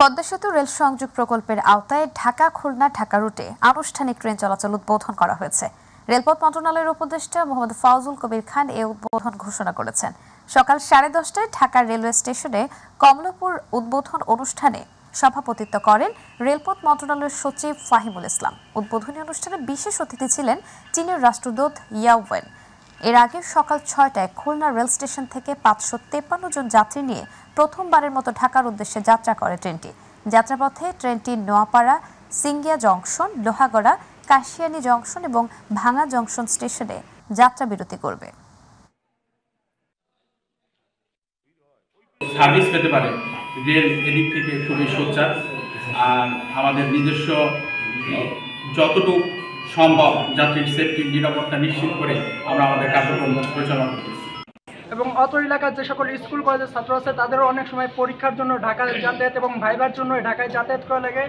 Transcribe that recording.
পদ্মা সেতু রেল সংযোগ প্রকল্পের আওতায় ঢাকা খুলনা ঢাকা রুটে আনুষ্ঠানিক ট্রেন চলাচল উদ্বোধন করা হয়েছে। রেলপথ মন্ত্রণালয়ের উপদেষ্টা মোহাম্মদ ফাউজুল কবির খান এ উদ্বোধন ঘোষণা করেছেন। সকাল 10:30টায় ঢাকা রেলওয়ে স্টেশনে কমলাপুর উদ্বোধন অনুষ্ঠানে সভাপতিত্ব করেন রেলপথ মন্ত্রণালয়ের সচিব ফাহিমুল ইসলাম। উদ্বোধনী অনুষ্ঠানে বিশেষ অতিথি ছিলেন চীনের রাষ্ট্রদূত ইয়াওয়েন। এর আগে সকাল 6টায় খুলনা রেল স্টেশন থেকে 553 জন যাত্রী নিয়ে প্রথমবারের মতো ঢাকার উদ্দেশ্যে যাত্রা করে ট্রেনটি। যাত্রাপথে ট্রেনটি নোয়াপাড়া, সিঙ্গিয়া জংশন, লোহাগড়া, কাশিয়ানী জংশন এবং ভাঙা জংশন স্টেশনে যাত্রা বিরতি করবে। সার্ভিস পেতে পারে রেল এদিক থেকে খুবই সোচ্চার। আর আমাদের নিজস্ব যতটুকু সম্ভব যাত্রীর সেফটি নিরাপত্তা নিশ্চিত করে আমরা আমাদের কার্যক্রম পরিচালনা করতেছি। এবং অত এলাকার যে সকল স্কুল কলেজের ছাত্র আছে তাদেরও অনেক সময় পরীক্ষার জন্য ঢাকায় যাতায়াত এবং ভাইবার জন্য ঢাকায় যাতায়াত করা লাগে।